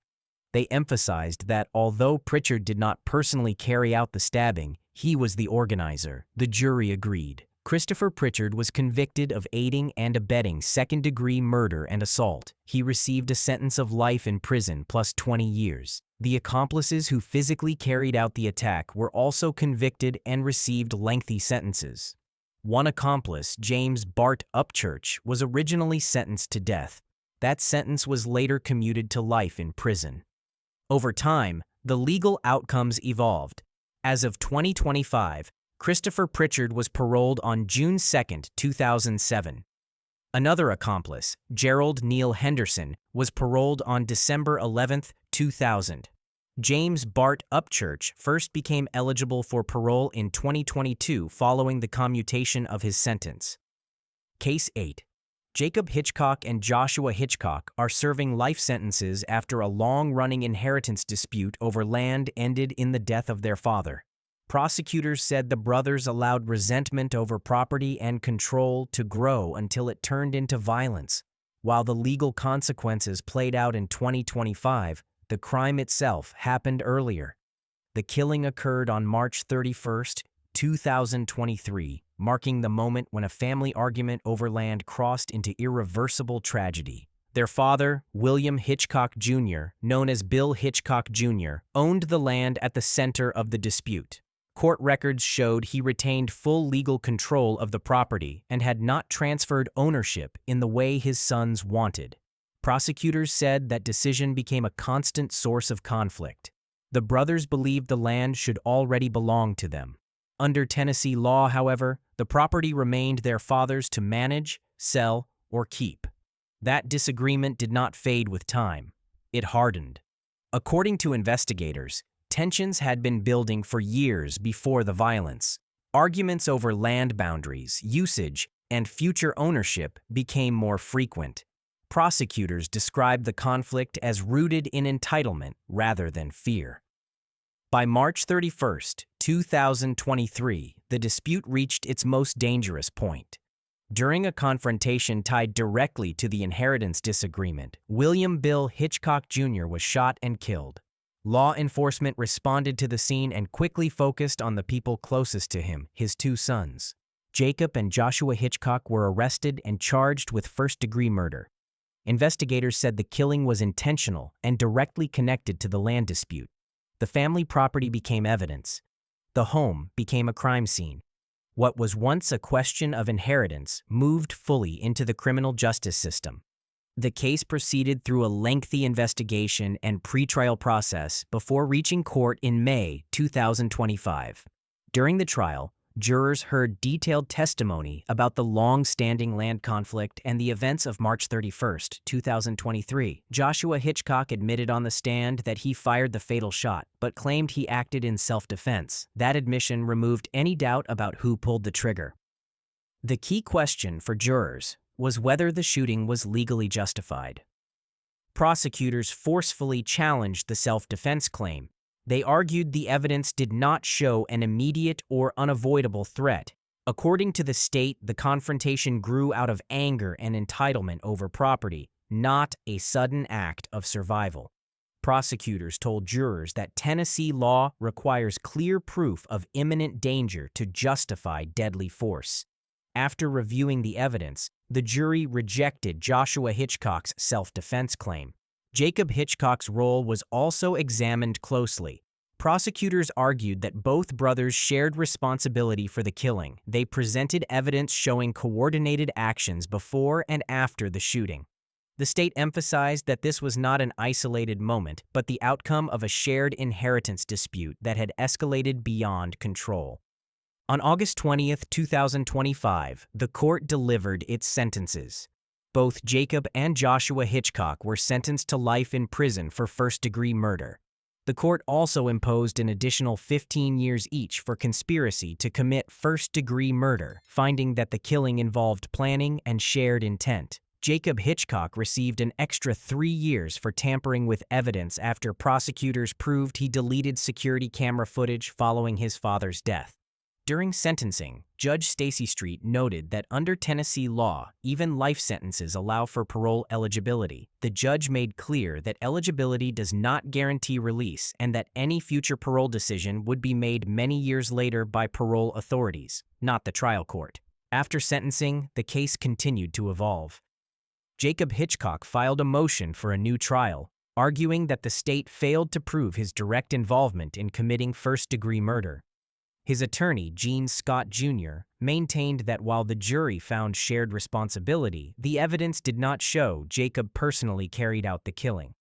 S1: They emphasized that although Pritchard did not personally carry out the stabbing, he was the organizer. The jury agreed. Christopher Pritchard was convicted of aiding and abetting second-degree murder and assault. He received a sentence of life in prison plus 20 years. The accomplices who physically carried out the attack were also convicted and received lengthy sentences. One accomplice, James Bart Upchurch, was originally sentenced to death. That sentence was later commuted to life in prison. Over time, the legal outcomes evolved. As of 2025, Christopher Pritchard was paroled on June 2, 2007. Another accomplice, Gerald Neil Henderson, was paroled on December 11, 2000. James Bart Upchurch first became eligible for parole in 2022 following the commutation of his sentence. Case 8. Jacob Hitchcock and Joshua Hitchcock are serving life sentences after a long-running inheritance dispute over land ended in the death of their father. Prosecutors said the brothers allowed resentment over property and control to grow until it turned into violence. While the legal consequences played out in 2025, the crime itself happened earlier. The killing occurred on March 31, 2023, marking the moment when a family argument over land crossed into irreversible tragedy. Their father, William Hitchcock Jr., known as Bill Hitchcock Jr., owned the land at the center of the dispute. Court records showed he retained full legal control of the property and had not transferred ownership in the way his sons wanted. Prosecutors said that decision became a constant source of conflict. The brothers believed the land should already belong to them. Under Tennessee law, however, the property remained their father's to manage, sell, or keep. That disagreement did not fade with time. It hardened. According to investigators, tensions had been building for years before the violence. Arguments over land boundaries, usage, and future ownership became more frequent. Prosecutors described the conflict as rooted in entitlement rather than fear. By March 31, 2023, the dispute reached its most dangerous point. During a confrontation tied directly to the inheritance disagreement, William Bill Hitchcock Jr. was shot and killed. Law enforcement responded to the scene and quickly focused on the people closest to him, his two sons. Jacob and Joshua Hitchcock were arrested and charged with first-degree murder. Investigators said the killing was intentional and directly connected to the land dispute. The family property became evidence. The home became a crime scene. What was once a question of inheritance moved fully into the criminal justice system. The case proceeded through a lengthy investigation and pretrial process before reaching court in May 2025. During the trial, Jurors heard detailed testimony about the long-standing land conflict and the events of March 31, 2023. Joshua Hitchcock admitted on the stand that he fired the fatal shot, but claimed he acted in self-defense. That admission removed any doubt about who pulled the trigger. The key question for jurors was whether the shooting was legally justified. Prosecutors forcefully challenged the self-defense claim. They argued the evidence did not show an immediate or unavoidable threat. According to the state, the confrontation grew out of anger and entitlement over property, not a sudden act of survival. Prosecutors told jurors that Tennessee law requires clear proof of imminent danger to justify deadly force. After reviewing the evidence, the jury rejected Joshua Hitchcock's self-defense claim. Jacob Hitchcock's role was also examined closely. Prosecutors argued that both brothers shared responsibility for the killing. They presented evidence showing coordinated actions before and after the shooting. The state emphasized that this was not an isolated moment, but the outcome of a shared inheritance dispute that had escalated beyond control. On August 20, 2025, the court delivered its sentences. Both Jacob and Joshua Hitchcock were sentenced to life in prison for first-degree murder. The court also imposed an additional 15 years each for conspiracy to commit first-degree murder, finding that the killing involved planning and shared intent. Jacob Hitchcock received an extra 3 years for tampering with evidence after prosecutors proved he deleted security camera footage following his father's death. During sentencing, Judge Stacy Street noted that under Tennessee law, even life sentences allow for parole eligibility. The judge made clear that eligibility does not guarantee release and that any future parole decision would be made many years later by parole authorities, not the trial court. After sentencing, the case continued to evolve. Jacob Hitchcock filed a motion for a new trial, arguing that the state failed to prove his direct involvement in committing first-degree murder. His attorney, Gene Scott Jr., maintained that while the jury found shared responsibility, the evidence did not show Jacob personally carried out the killing.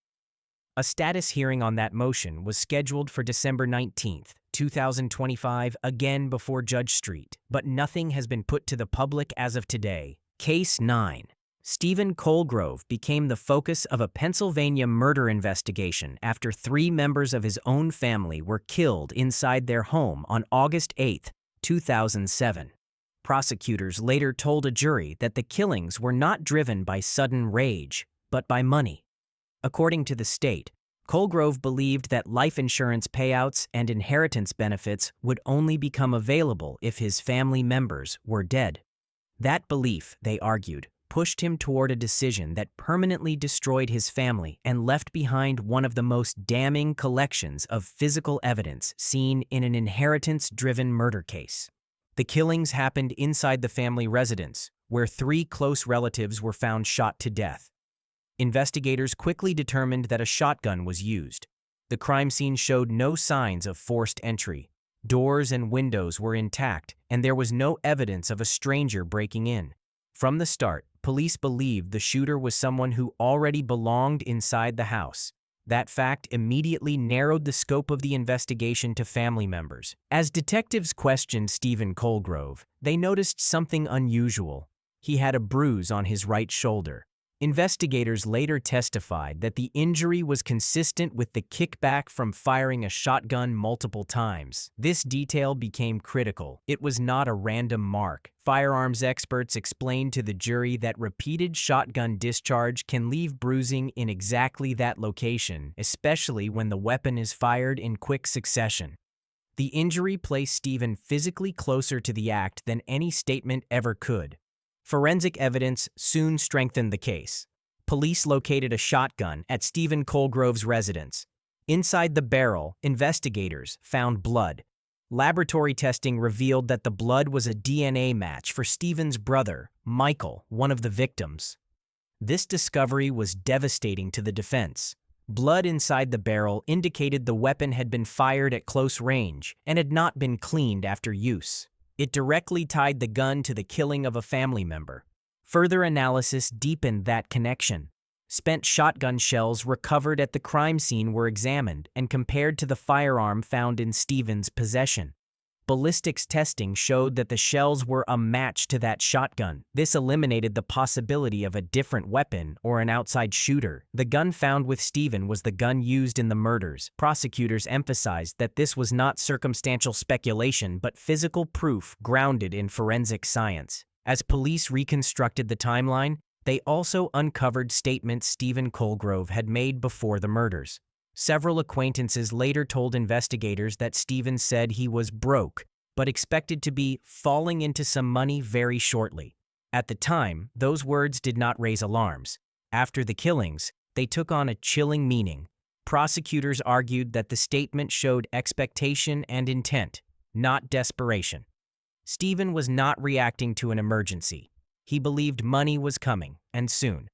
S1: A status hearing on that motion was scheduled for December 19, 2025, again before Judge Street, but nothing has been put to the public as of today. Case 9. Stephen Colgrove became the focus of a Pennsylvania murder investigation after 3 members of his own family were killed inside their home on August 8, 2007. Prosecutors later told a jury that the killings were not driven by sudden rage, but by money. According to the state, Colgrove believed that life insurance payouts and inheritance benefits would only become available if his family members were dead. That belief, they argued, pushed him toward a decision that permanently destroyed his family and left behind one of the most damning collections of physical evidence seen in an inheritance-driven murder case. The killings happened inside the family residence, where 3 close relatives were found shot to death. Investigators quickly determined that a shotgun was used. The crime scene showed no signs of forced entry. Doors and windows were intact, and there was no evidence of a stranger breaking in. From the start, police believed the shooter was someone who already belonged inside the house. That fact immediately narrowed the scope of the investigation to family members. As detectives questioned Stephen Colgrove, they noticed something unusual. He had a bruise on his right shoulder. Investigators later testified that the injury was consistent with the kickback from firing a shotgun multiple times. This detail became critical. It was not a random mark. Firearms experts explained to the jury that repeated shotgun discharge can leave bruising in exactly that location, especially when the weapon is fired in quick succession. The injury placed Stephen physically closer to the act than any statement ever could. Forensic evidence soon strengthened the case. Police located a shotgun at Stephen Colgrove's residence. Inside the barrel, investigators found blood. Laboratory testing revealed that the blood was a DNA match for Stephen's brother, Michael, one of the victims. This discovery was devastating to the defense. Blood inside the barrel indicated the weapon had been fired at close range and had not been cleaned after use. It directly tied the gun to the killing of a family member. Further analysis deepened that connection. Spent shotgun shells recovered at the crime scene were examined and compared to the firearm found in Stephen's possession. Ballistics testing showed that the shells were a match to that shotgun. This eliminated the possibility of a different weapon or an outside shooter. The gun found with Stephen was the gun used in the murders. Prosecutors emphasized that this was not circumstantial speculation but physical proof grounded in forensic science. As police reconstructed the timeline, they also uncovered statements Stephen Colgrove had made before the murders. Several acquaintances later told investigators that Stephen said he was broke, but expected to be falling into some money very shortly. At the time, those words did not raise alarms. After the killings, they took on a chilling meaning. Prosecutors argued that the statement showed expectation and intent, not desperation. Stephen was not reacting to an emergency. He believed money was coming, and soon.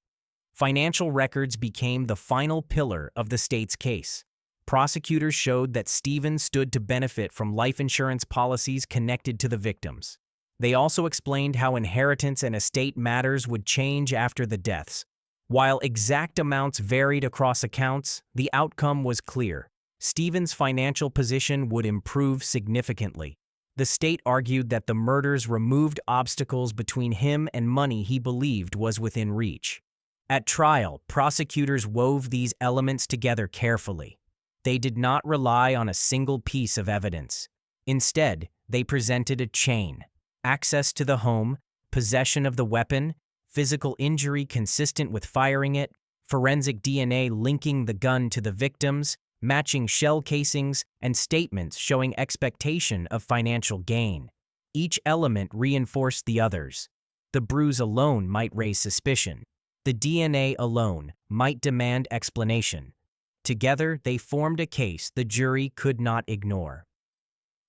S1: Financial records became the final pillar of the state's case. Prosecutors showed that Stephen stood to benefit from life insurance policies connected to the victims. They also explained how inheritance and estate matters would change after the deaths. While exact amounts varied across accounts, the outcome was clear. Stephen's financial position would improve significantly. The state argued that the murders removed obstacles between him and money he believed was within reach. At trial, prosecutors wove these elements together carefully. They did not rely on a single piece of evidence. Instead, they presented a chain: access to the home, possession of the weapon, physical injury consistent with firing it, forensic DNA linking the gun to the victims, matching shell casings, and statements showing expectation of financial gain. Each element reinforced the others. The bruise alone might raise suspicion. The DNA alone might demand explanation. Together, they formed a case the jury could not ignore.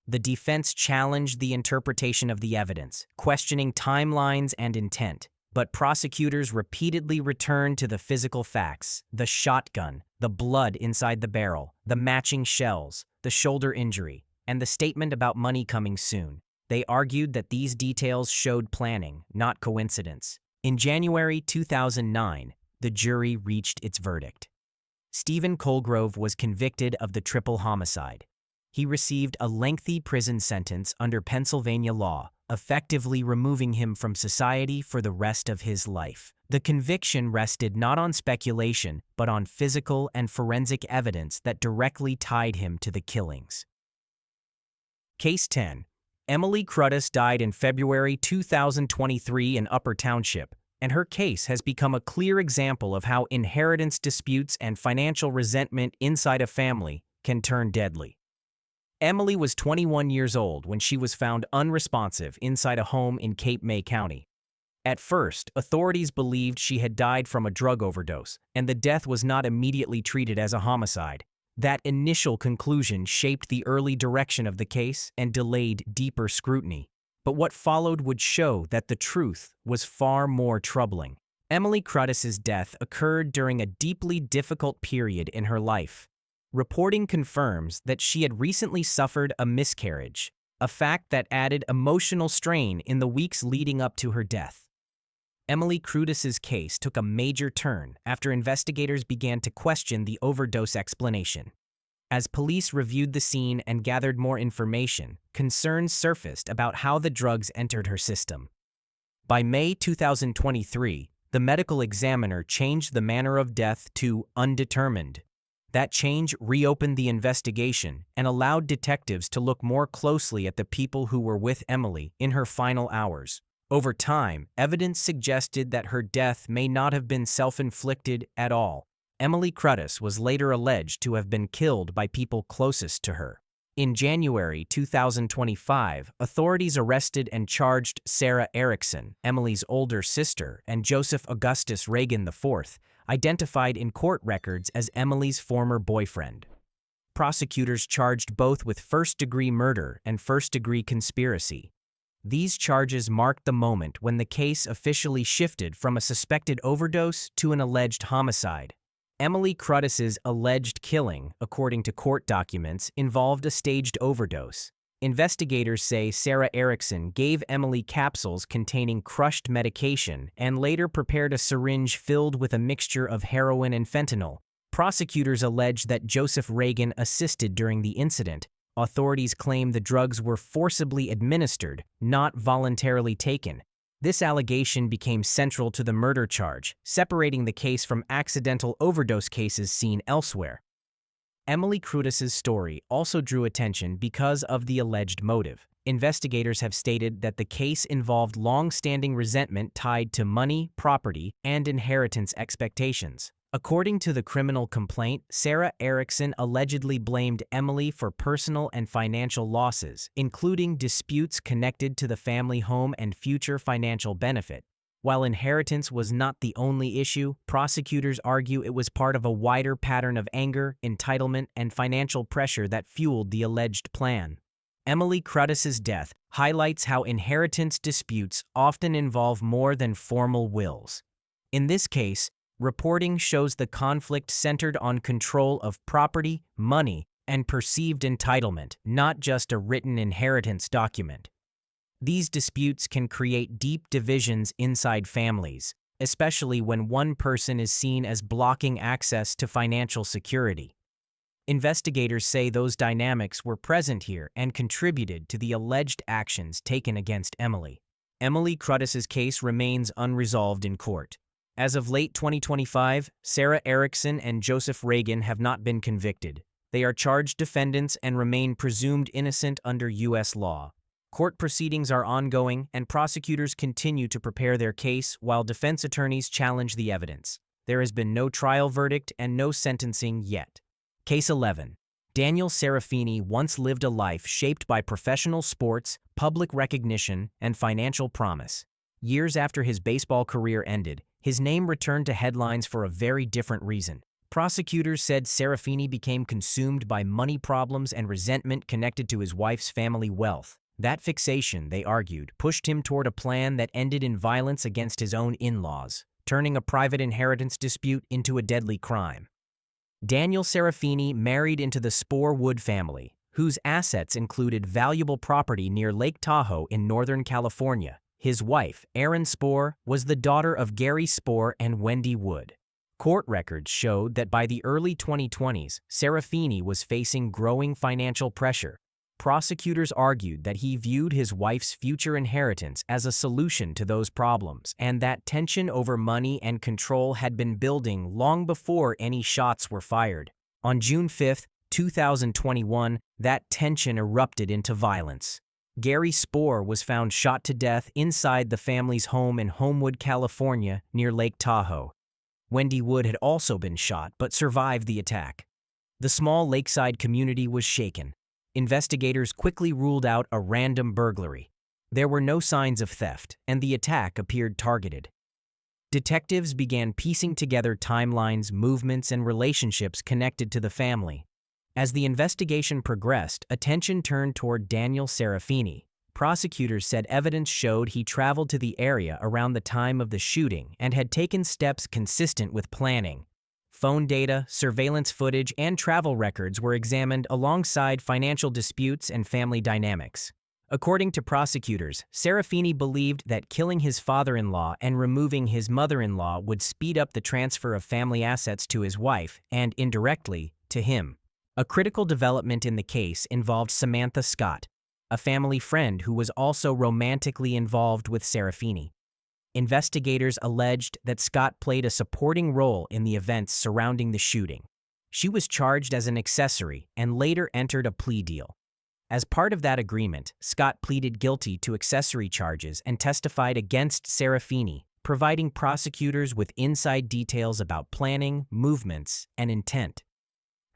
S1: The defense challenged the interpretation of the evidence, questioning timelines and intent, but prosecutors repeatedly returned to the physical facts: the shotgun, the blood inside the barrel, the matching shells, the shoulder injury, and the statement about money coming soon. They argued that these details showed planning, not coincidence. In January 2009, the jury reached its verdict. Stephen Colgrove was convicted of the triple homicide. He received a lengthy prison sentence under Pennsylvania law, effectively removing him from society for the rest of his life. The conviction rested not on speculation, but on physical and forensic evidence that directly tied him to the killings. Case 10. Emily Crudd died in February 2023 in Upper Township, and her case has become a clear example of how inheritance disputes and financial resentment inside a family can turn deadly. Emily was 21 years old when she was found unresponsive inside a home in Cape May County. At first, authorities believed she had died from a drug overdose, and the death was not immediately treated as a homicide. That initial conclusion shaped the early direction of the case and delayed deeper scrutiny. But what followed would show that the truth was far more troubling. Emily Crudd's death occurred during a deeply difficult period in her life. Reporting confirms that she had recently suffered a miscarriage, a fact that added emotional strain in the weeks leading up to her death. Emily Crudd's case took a major turn after investigators began to question the overdose explanation. As police reviewed the scene and gathered more information, concerns surfaced about how the drugs entered her system. By May 2023, the medical examiner changed the manner of death to undetermined. That change reopened the investigation and allowed detectives to look more closely at the people who were with Emily in her final hours. Over time, evidence suggested that her death may not have been self-inflicted at all. Emily Crudd was later alleged to have been killed by people closest to her. In January 2025, authorities arrested and charged Sarah Erickson, Emily's older sister, and Joseph Augustus Reagan IV, identified in court records as Emily's former boyfriend. Prosecutors charged both with first-degree murder and first-degree conspiracy. These charges marked the moment when the case officially shifted from a suspected overdose to an alleged homicide. Emily Crudd's alleged killing, according to court documents, involved a staged overdose. Investigators say Sarah Erickson gave Emily capsules containing crushed medication and later prepared a syringe filled with a mixture of heroin and fentanyl. Prosecutors allege that Joseph Reagan assisted during the incident, Authorities claim the drugs were forcibly administered, not voluntarily taken. This allegation became central to the murder charge, separating the case from accidental overdose cases seen elsewhere. Emily Crudd's story also drew attention because of the alleged motive. Investigators have stated that the case involved long-standing resentment tied to money, property, and inheritance expectations. According to the criminal complaint, Sarah Erickson allegedly blamed Emily for personal and financial losses, including disputes connected to the family home and future financial benefit. While inheritance was not the only issue, prosecutors argue it was part of a wider pattern of anger, entitlement, and financial pressure that fueled the alleged plan. Emily Crudd's death highlights how inheritance disputes often involve more than formal wills. In this case, reporting shows the conflict centered on control of property, money, and perceived entitlement, not just a written inheritance document. These disputes can create deep divisions inside families, especially when one person is seen as blocking access to financial security. Investigators say those dynamics were present here and contributed to the alleged actions taken against Emily. Emily Crudd's case remains unresolved in court. As of late 2025, Sarah Erickson and Joseph Reagan have not been convicted. They are charged defendants and remain presumed innocent under U.S. law. Court proceedings are ongoing, and prosecutors continue to prepare their case while defense attorneys challenge the evidence. There has been no trial verdict and no sentencing yet. Case 11. Daniel Serafini once lived a life shaped by professional sports, public recognition, and financial promise. Years after his baseball career ended, his name returned to headlines for a very different reason. Prosecutors said Serafini became consumed by money problems and resentment connected to his wife's family wealth. That fixation, they argued, pushed him toward a plan that ended in violence against his own in-laws, turning a private inheritance dispute into a deadly crime. Daniel Serafini married into the Spoor Wood family, whose assets included valuable property near Lake Tahoe in Northern California. His wife, Erin Spoor, was the daughter of Gary Spoor and Wendy Wood. Court records showed that by the early 2020s, Serafini was facing growing financial pressure. Prosecutors argued that he viewed his wife's future inheritance as a solution to those problems, and that tension over money and control had been building long before any shots were fired. On June 5, 2021, that tension erupted into violence. Gary Spoor was found shot to death inside the family's home in Homewood, California, near Lake Tahoe. Wendy Wood had also been shot but survived the attack. The small lakeside community was shaken. Investigators quickly ruled out a random burglary. There were no signs of theft, and the attack appeared targeted. Detectives began piecing together timelines, movements, and relationships connected to the family. As the investigation progressed, attention turned toward Daniel Serafini. Prosecutors said evidence showed he traveled to the area around the time of the shooting and had taken steps consistent with planning. Phone data, surveillance footage, and travel records were examined alongside financial disputes and family dynamics. According to prosecutors, Serafini believed that killing his father-in-law and removing his mother-in-law would speed up the transfer of family assets to his wife and, indirectly, to him. A critical development in the case involved Samantha Scott, a family friend who was also romantically involved with Serafini. Investigators alleged that Scott played a supporting role in the events surrounding the shooting. She was charged as an accessory and later entered a plea deal. As part of that agreement, Scott pleaded guilty to accessory charges and testified against Serafini, providing prosecutors with inside details about planning, movements, and intent.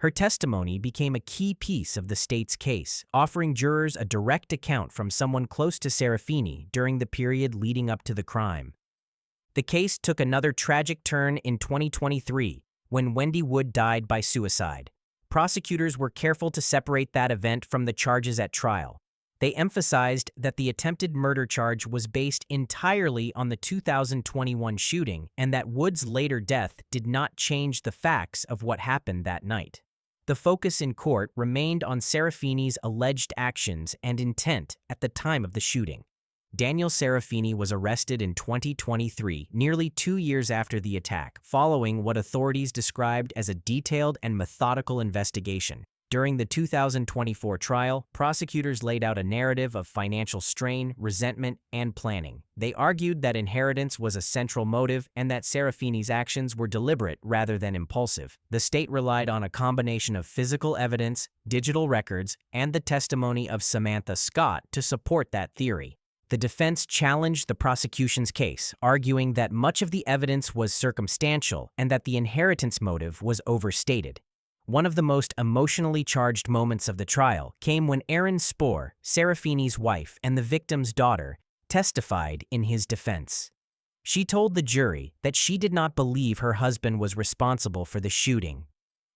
S1: Her testimony became a key piece of the state's case, offering jurors a direct account from someone close to Serafini during the period leading up to the crime. The case took another tragic turn in 2023 when Wendy Wood died by suicide. Prosecutors were careful to separate that event from the charges at trial. They emphasized that the attempted murder charge was based entirely on the 2021 shooting and that Wood's later death did not change the facts of what happened that night. The focus in court remained on Serafini's alleged actions and intent at the time of the shooting. Daniel Serafini was arrested in 2023, nearly 2 years after the attack, following what authorities described as a detailed and methodical investigation. During the 2024 trial, prosecutors laid out a narrative of financial strain, resentment, and planning. They argued that inheritance was a central motive and that Serafini's actions were deliberate rather than impulsive. The state relied on a combination of physical evidence, digital records, and the testimony of Samantha Scott to support that theory. The defense challenged the prosecution's case, arguing that much of the evidence was circumstantial and that the inheritance motive was overstated. One of the most emotionally charged moments of the trial came when Aaron Spoor, Serafini's wife and the victim's daughter, testified in his defense. She told the jury that she did not believe her husband was responsible for the shooting.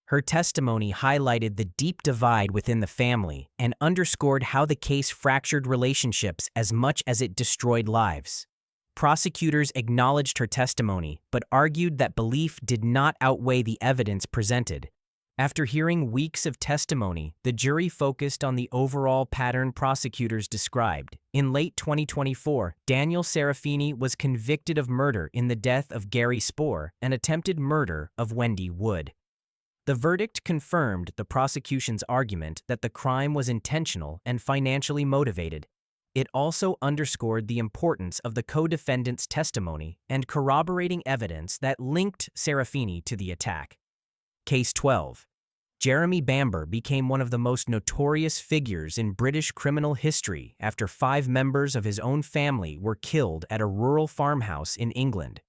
S1: Her testimony highlighted the deep divide within the family and underscored how the case fractured relationships as much as it destroyed lives. Prosecutors acknowledged her testimony but argued that belief did not outweigh the evidence presented. After hearing weeks of testimony, the jury focused on the overall pattern prosecutors described. In late 2024, Daniel Serafini was convicted of murder in the death of Gary Spoor and attempted murder of Wendy Wood. The verdict confirmed the prosecution's argument that the crime was intentional and financially motivated. It also underscored the importance of the co-defendant's testimony and corroborating evidence that linked Serafini to the attack. Case 12. Jeremy Bamber became one of the most notorious figures in British criminal history after 5 members of his own family were killed at a rural farmhouse in England.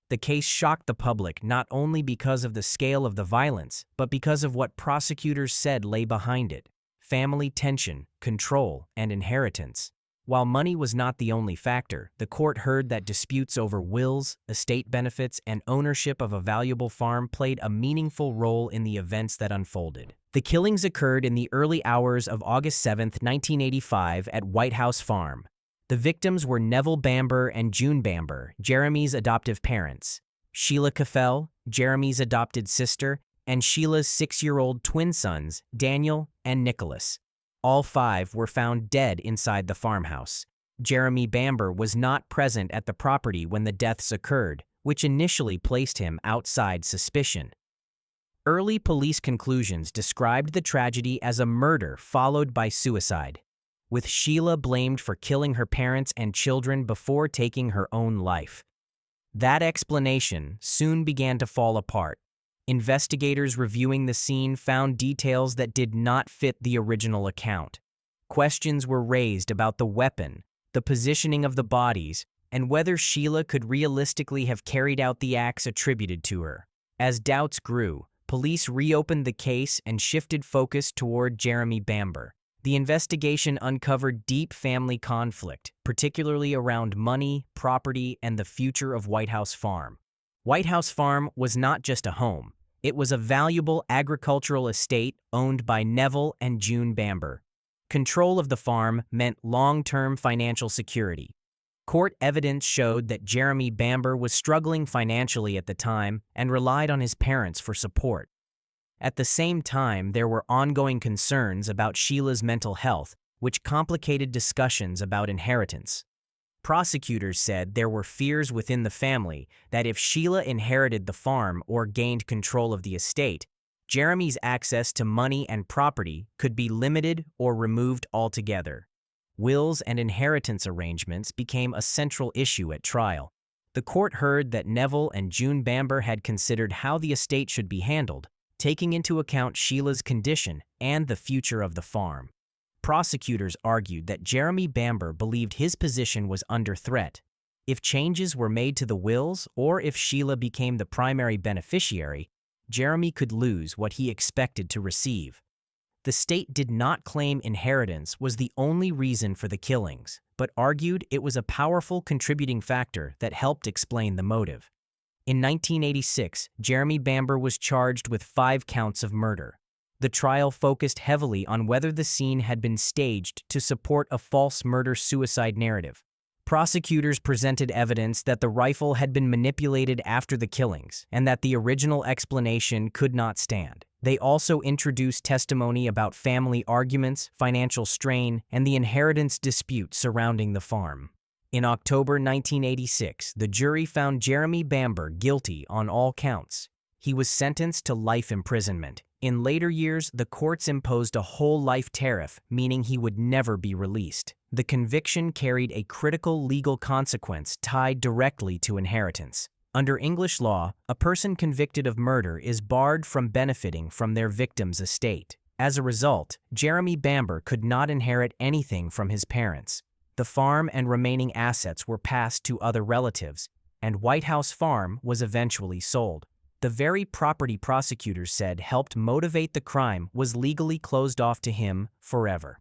S1: The case shocked the public not only because of the scale of the violence, but because of what prosecutors said lay behind it: family tension, control, and inheritance. While money was not the only factor, the court heard that disputes over wills, estate benefits, and ownership of a valuable farm played a meaningful role in the events that unfolded. The killings occurred in the early hours of August 7, 1985, at White House Farm. The victims were Neville Bamber and June Bamber, Jeremy's adoptive parents, Sheila Caffell, Jeremy's adopted sister, and Sheila's 6-year-old twin sons, Daniel and Nicholas. All 5 were found dead inside the farmhouse. Jeremy Bamber was not present at the property when the deaths occurred, which initially placed him outside suspicion. Early police conclusions described the tragedy as a murder followed by suicide, with Sheila blamed for killing her parents and children before taking her own life. That explanation soon began to fall apart. Investigators reviewing the scene found details that did not fit the original account. Questions were raised about the weapon, the positioning of the bodies, and whether Sheila could realistically have carried out the acts attributed to her. As doubts grew, police reopened the case and shifted focus toward Jeremy Bamber. The investigation uncovered deep family conflict, particularly around money, property, and the future of White House Farm. White House Farm was not just a home. It was a valuable agricultural estate owned by Neville and June Bamber. Control of the farm meant long-term financial security. Court evidence showed that Jeremy Bamber was struggling financially at the time and relied on his parents for support. At the same time, there were ongoing concerns about Sheila's mental health, which complicated discussions about inheritance. Prosecutors said there were fears within the family that if Sheila inherited the farm or gained control of the estate, Jeremy's access to money and property could be limited or removed altogether. Wills and inheritance arrangements became a central issue at trial. The court heard that Neville and June Bamber had considered how the estate should be handled, taking into account Sheila's condition and the future of the farm. Prosecutors argued that Jeremy Bamber believed his position was under threat. If changes were made to the wills or if Sheila became the primary beneficiary, Jeremy could lose what he expected to receive. The state did not claim inheritance was the only reason for the killings, but argued it was a powerful contributing factor that helped explain the motive. In 1986, Jeremy Bamber was charged with 5 counts of murder. The trial focused heavily on whether the scene had been staged to support a false murder-suicide narrative. Prosecutors presented evidence that the rifle had been manipulated after the killings and that the original explanation could not stand. They also introduced testimony about family arguments, financial strain, and the inheritance dispute surrounding the farm. In October 1986, the jury found Jeremy Bamber guilty on all counts. He was sentenced to life imprisonment. In later years, the courts imposed a whole life tariff, meaning he would never be released. The conviction carried a critical legal consequence tied directly to inheritance. Under English law, a person convicted of murder is barred from benefiting from their victim's estate. As a result, Jeremy Bamber could not inherit anything from his parents. The farm and remaining assets were passed to other relatives, and White House Farm was eventually sold. The very property prosecutors said helped motivate the crime was legally closed off to him forever.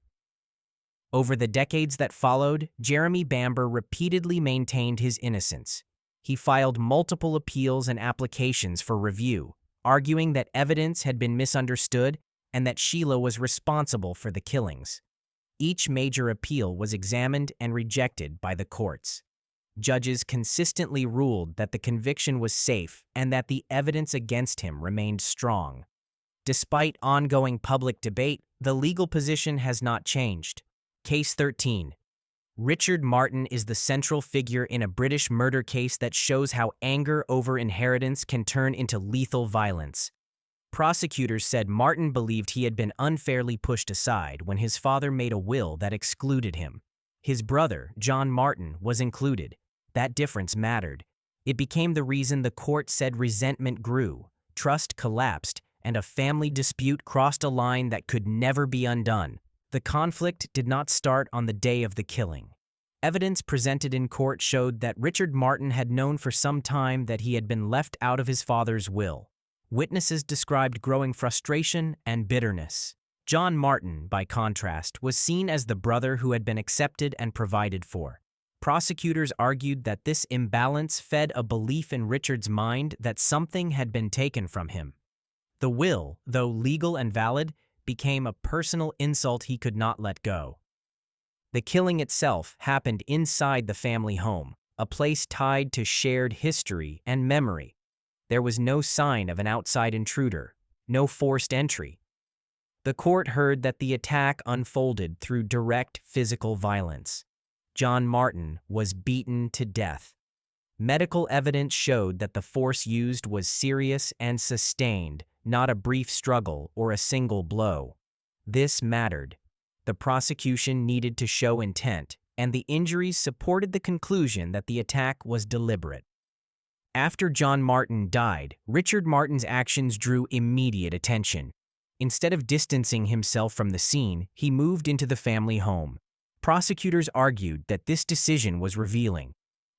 S1: Over the decades that followed, Jeremy Bamber repeatedly maintained his innocence. He filed multiple appeals and applications for review, arguing that evidence had been misunderstood and that Sheila was responsible for the killings. Each major appeal was examined and rejected by the courts. Judges consistently ruled that the conviction was safe and that the evidence against him remained strong. Despite ongoing public debate, the legal position has not changed. Case 13. Richard Martin is the central figure in a British murder case that shows how anger over inheritance can turn into lethal violence. Prosecutors said Martin believed he had been unfairly pushed aside when his father made a will that excluded him. His brother, John Martin, was included. That difference mattered. It became the reason the court said resentment grew, trust collapsed, and a family dispute crossed a line that could never be undone. The conflict did not start on the day of the killing. Evidence presented in court showed that Richard Martin had known for some time that he had been left out of his father's will. Witnesses described growing frustration and bitterness. John Martin, by contrast, was seen as the brother who had been accepted and provided for. Prosecutors argued that this imbalance fed a belief in Richard's mind that something had been taken from him. The will, though legal and valid, became a personal insult he could not let go. The killing itself happened inside the family home, a place tied to shared history and memory. There was no sign of an outside intruder, no forced entry. The court heard that the attack unfolded through direct physical violence. John Martin was beaten to death. Medical evidence showed that the force used was serious and sustained, not a brief struggle or a single blow. This mattered. The prosecution needed to show intent, and the injuries supported the conclusion that the attack was deliberate. After John Martin died, Richard Martin's actions drew immediate attention. Instead of distancing himself from the scene, he moved into the family home. Prosecutors argued that this decision was revealing.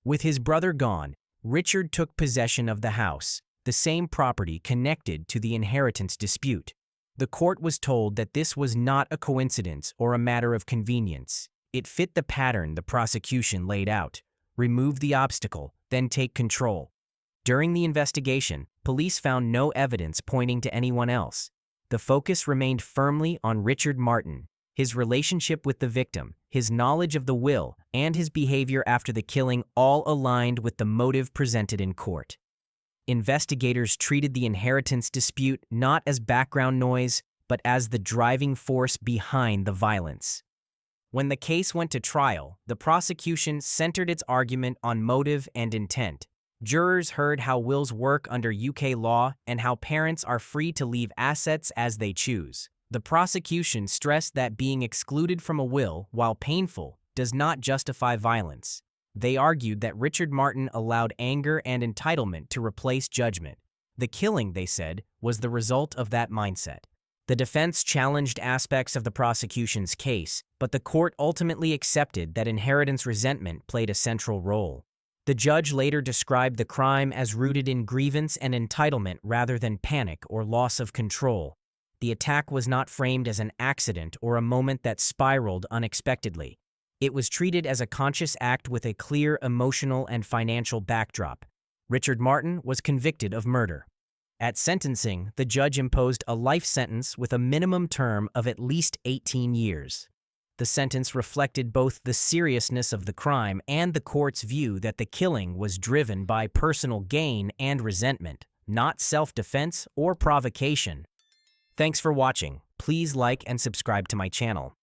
S1: With his brother gone, Richard took possession of the house, the same property connected to the inheritance dispute. The court was told that this was not a coincidence or a matter of convenience. It fit the pattern the prosecution laid out: remove the obstacle, then take control. During the investigation, police found no evidence pointing to anyone else. The focus remained firmly on Richard Martin, his relationship with the victim, his knowledge of the will, and his behavior after the killing all aligned with the motive presented in court. Investigators treated the inheritance dispute not as background noise, but as the driving force behind the violence. When the case went to trial, the prosecution centered its argument on motive and intent. Jurors heard how wills work under UK law and how parents are free to leave assets as they choose. The prosecution stressed that being excluded from a will, while painful, does not justify violence. They argued that Richard Martin allowed anger and entitlement to replace judgment. The killing, they said, was the result of that mindset. The defense challenged aspects of the prosecution's case, but the court ultimately accepted that inheritance resentment played a central role. The judge later described the crime as rooted in grievance and entitlement rather than panic or loss of control. The attack was not framed as an accident or a moment that spiraled unexpectedly. It was treated as a conscious act with a clear emotional and financial backdrop. Richard Martin was convicted of murder. At sentencing, the judge imposed a life sentence with a minimum term of at least 18 years. The sentence reflected both the seriousness of the crime and the court's view that the killing was driven by personal gain and resentment, not self-defense or provocation. Thanks for watching. Please like and subscribe to my channel.